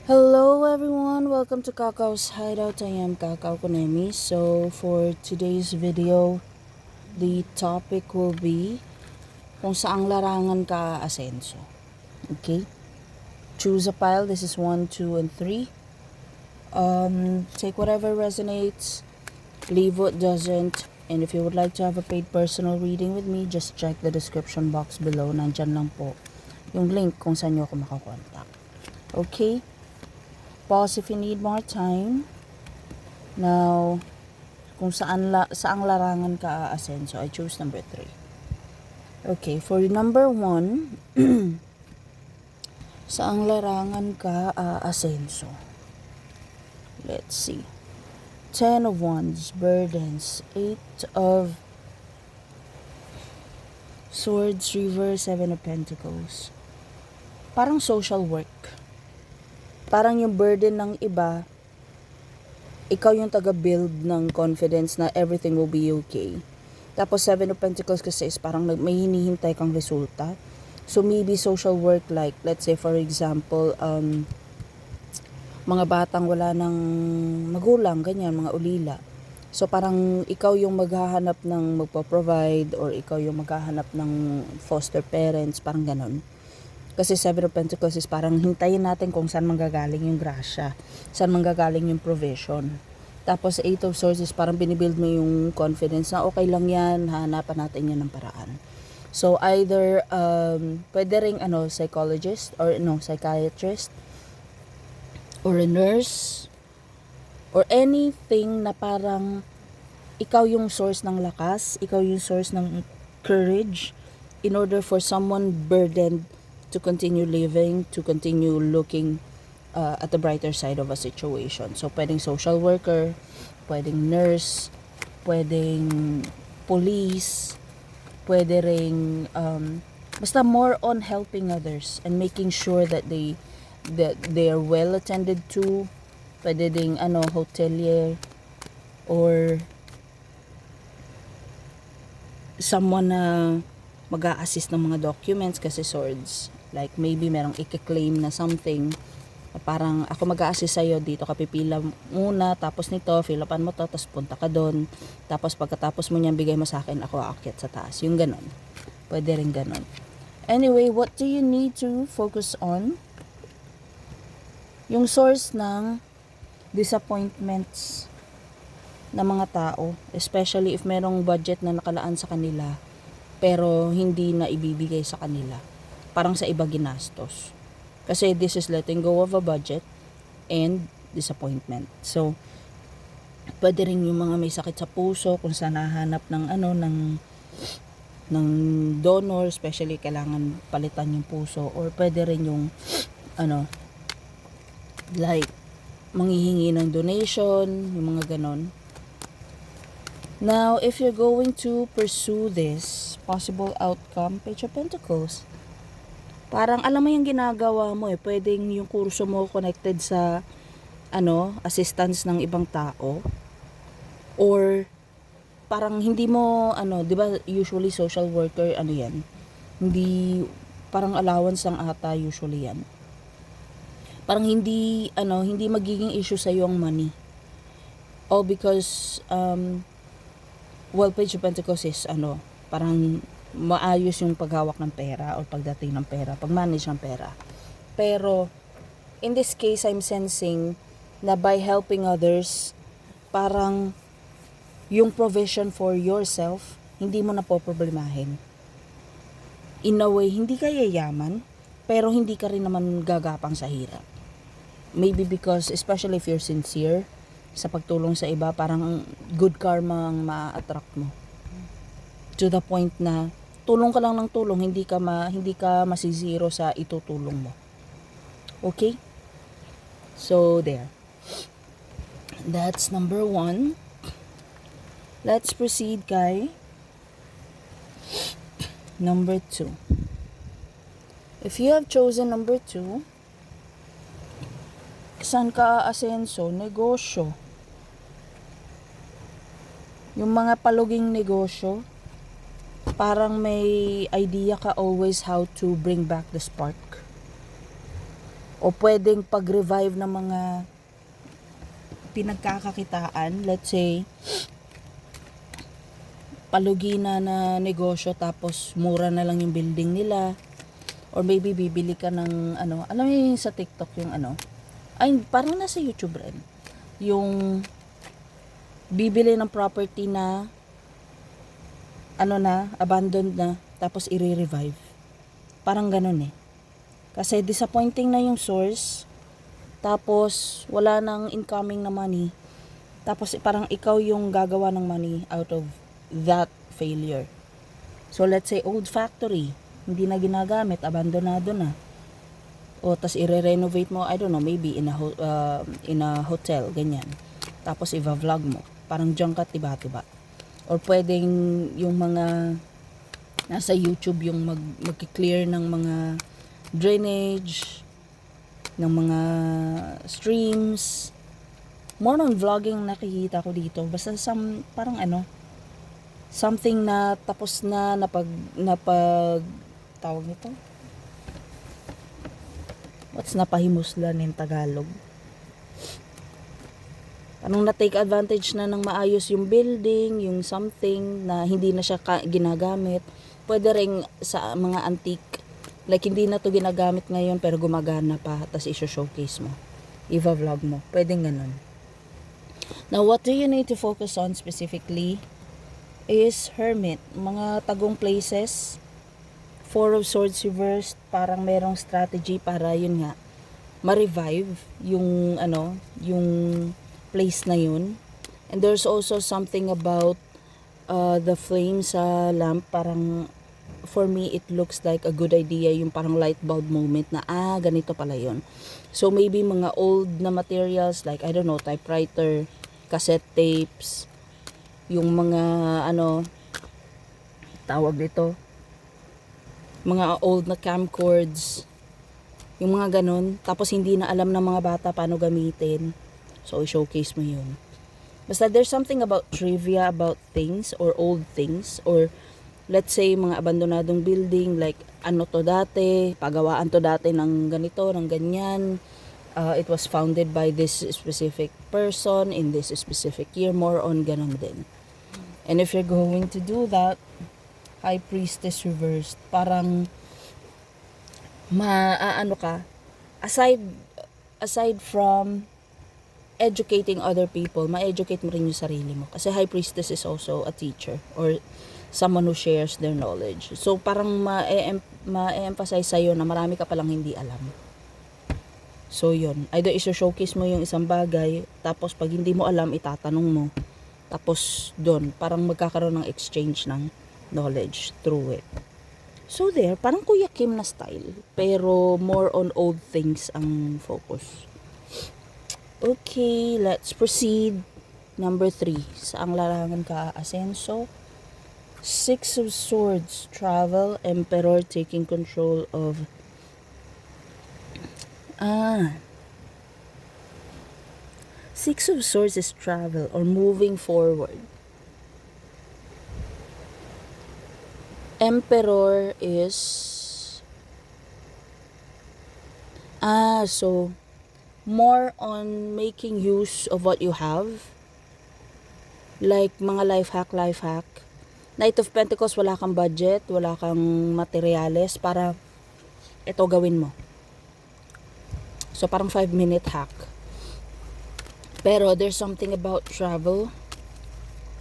Hello everyone, welcome to Kakao's Hideout. I am Kakao Konemi. So for today's video, the topic will be kung saang larangan ka aasenso. Okay? Choose a pile. This is 1, 2, and 3. Take whatever resonates, leave what doesn't. And if you would like to have a paid personal reading with me, just check the description box below. Nandyan lang po yung link kung saan nyo ako makakontak. Okay? Pause if you need more time. Now, kung saang larangan ka aasenso, I choose number 3. Okay, for number 1, saang larangan ka aasenso? Let's see. 10 of Wands, burdens, 8 of Swords, reverse, 7 of Pentacles. Parang social work. Parang yung burden ng iba, ikaw yung taga-build ng confidence na everything will be okay. Tapos 7 of Pentacles kasi is parang may hinihintay kang resulta. So maybe social work, like let's say for example, mga batang wala ng magulang, ganyan, mga ulila. So parang ikaw yung maghahanap ng magpo-provide, or ikaw yung maghahanap ng foster parents, parang ganon. Kasi 7 of Pentacles is parang hintayin natin kung saan manggagaling yung grasya, saan manggagaling yung provision. Tapos 8 of Swords is parang binibuild mo yung confidence na okay lang yan, hanapan natin yan ng paraan. So either pwede ring psychologist or psychiatrist or a nurse or anything na parang ikaw yung source ng lakas, ikaw yung source ng courage in order for someone burdened to continue living, to continue looking at the brighter side of a situation. So, pwedeng social worker, pwedeng nurse, pwedeng police, pwede ring basta more on helping others and making sure that they are well attended to. Pwede ding hotelier or someone na mag-a-assist ng mga documents kasi swords. Like maybe merong i-claim na something. Parang ako mag-a-assist sa'yo, dito ka pipila muna, tapos nito, fill upan mo to, tapos punta ka doon. Tapos pagkatapos mo niyan, bigay mo sa akin, ako aakyat sa taas. Yung ganon. Pwede rin ganon. Anyway, what do you need to focus on? Yung source ng disappointments ng mga tao, especially if merong budget na nakalaan sa kanila pero hindi na ibibigay sa kanila, parang sa iba ginastos, kasi this is letting go of a budget and disappointment. So pwede rin yung mga may sakit sa puso, kung saan nahanap ng donor, especially kailangan palitan yung puso, or pwede rin yung like manghihingi ng donation, yung mga ganon. Now, if you're going to pursue this possible outcome, Page of Pentacles, parang alam mo yung ginagawa mo pwedeng yung kurso mo connected sa assistance ng ibang tao, or parang hindi mo 'di ba usually social worker yan, hindi, parang allowance lang ata usually yan. Parang hindi magiging issue sa iyo ang money. All because Page of Pentacles is parang maayos yung paghawak ng pera o pagdating ng pera, pag-manage ng pera. Pero in this case, I'm sensing na by helping others, parang yung provision for yourself, hindi mo na poproblemahin. In a way, hindi ka yayaman, pero hindi ka rin naman gagapang sa hirap. Maybe because, especially if you're sincere sa pagtulong sa iba, parang good karma ang ma-attract mo. To the point na tulong ka lang ng tulong, hindi ka masizero sa itutulong mo. Okay? So, there. That's number 1. Let's proceed kay number 2. If you have chosen number 2, saan ka aasenso? Negosyo. Yung mga paluging negosyo, parang may idea ka always how to bring back the spark. O pwedeng pag-revive ng mga pinagkakakitaan. Let's say, palugi na negosyo tapos mura na lang yung building nila. Or maybe bibili ka ng alam mo yung sa TikTok yung ay parang nasa YouTube rin. Yung bibili ng property na abandoned na, tapos i-revive. Parang ganun eh. Kasi disappointing na yung source, tapos wala nang incoming na money, tapos parang ikaw yung gagawa ng money out of that failure. So let's say old factory, hindi na ginagamit, abandonado na. O tas i-renovate mo, I don't know, maybe in a hotel, ganyan. Tapos i-vlog mo. Parang junk at tiba-tiba. Or pwedeng yung mga nasa YouTube yung mag-clear ng mga drainage, ng mga streams. More on vlogging nakikita ko dito. Basta parang something na tapos na napag tawag nito. What's napahimuslan in Tagalog? Anong na-take advantage na ng maayos yung building, yung something na hindi na siya ginagamit. Pwede ring sa mga antique. Like, hindi na to ginagamit ngayon pero gumagana pa. Tapos i-showcase mo. I-vlog mo. Pwedeng ganun. Now, what do you need to focus on specifically is Hermit. Mga tagong places. Four of Swords reversed. Parang merong strategy para yun nga ma-revive yung yung place na yun. And there's also something about the flame sa lamp. Parang for me it looks like a good idea, yung parang light bulb moment na ganito pala yun. So maybe mga old na materials like I don't know, typewriter, cassette tapes, yung mga tawag dito, mga old na camcords, yung mga ganun. Tapos hindi na alam ng mga bata paano gamitin. So, i-showcase mo yun. Basta there's something about trivia about things or old things. Or, let's say, mga abandonadong building. Like, to dati, pagawaan to dati ng ganito, ng ganyan. It was founded by this specific person in this specific year. More on ganun din. And if you're going to do that, High Priestess reversed. Parang, ka, aside from educating other people, ma-educate mo rin yung sarili mo. Kasi High Priestess is also a teacher or someone who shares their knowledge. So, parang ma-emphasize sa'yo na marami ka palang hindi alam. So, yun. Either iso-showcase mo yung isang bagay, tapos pag hindi mo alam, itatanong mo. Tapos, doon, parang magkakaroon ng exchange ng knowledge through it. So, there, parang Kuya Kim na style. Pero, more on old things ang focus. Okay, let's proceed. Number 3. Saang larangan ka asenso? 6 of Swords, travel, Emperor taking control of 6 of Swords is travel or moving forward. Emperor is so more on making use of what you have. Like mga life hack. Knight of Pentacles, wala kang budget, wala kang materyales para ito gawin mo. So parang 5-minute hack. Pero there's something about travel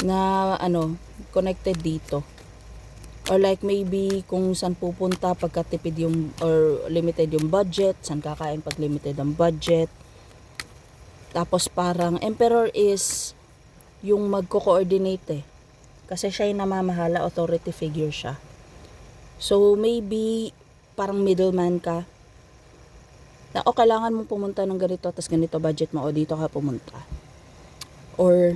na connected dito. Or like maybe kung saan pupunta pagkatipid yung or limited yung budget, saan kakain pag limited ang budget. Tapos parang Emperor is yung magko-coordinate kasi siya yung namamahala, authority figure siya. So maybe parang middleman ka. Na kailangan mong pumunta ng ganito, tas ganito budget mo, o dito ka pumunta. Or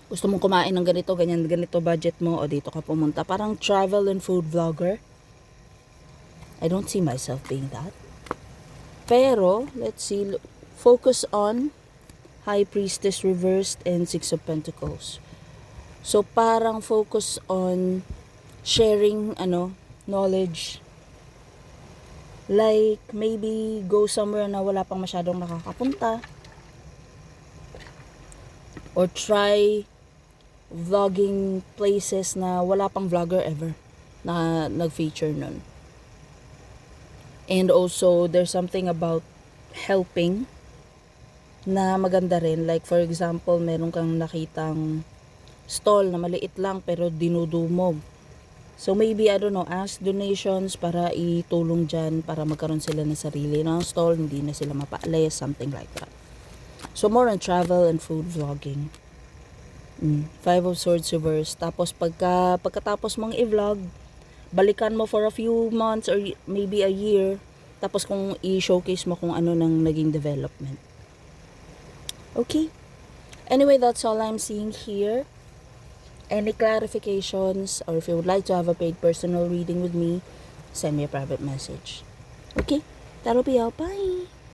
gusto mong kumain ng ganito, ganito budget mo, o dito ka pumunta. Parang travel and food vlogger. I don't see myself being that. Pero, let's see, focus on High Priestess reversed and 6 of Pentacles. So, parang focus on sharing, knowledge. Like, maybe go somewhere na wala pang masyadong nakakapunta. Or try vlogging places na wala pang vlogger ever na nag-feature nun. And also, there's something about helping na maganda rin. Like, for example, meron kang nakitang stall na maliit lang pero dinudumog. So maybe, I don't know, ask donations para itulong dyan para magkaroon sila ng sarili ng stall, hindi na sila mapaalis, something like that. So more on travel and food vlogging. Five of Swords reverse. Tapos pagkatapos mong i-vlog, balikan mo for a few months or maybe a year. Tapos kung i-showcase mo kung ano nang naging development. Okay. Anyway, that's all I'm seeing here. Any clarifications or if you would like to have a paid personal reading with me, send me a private message. Okay, that'll be all. Bye!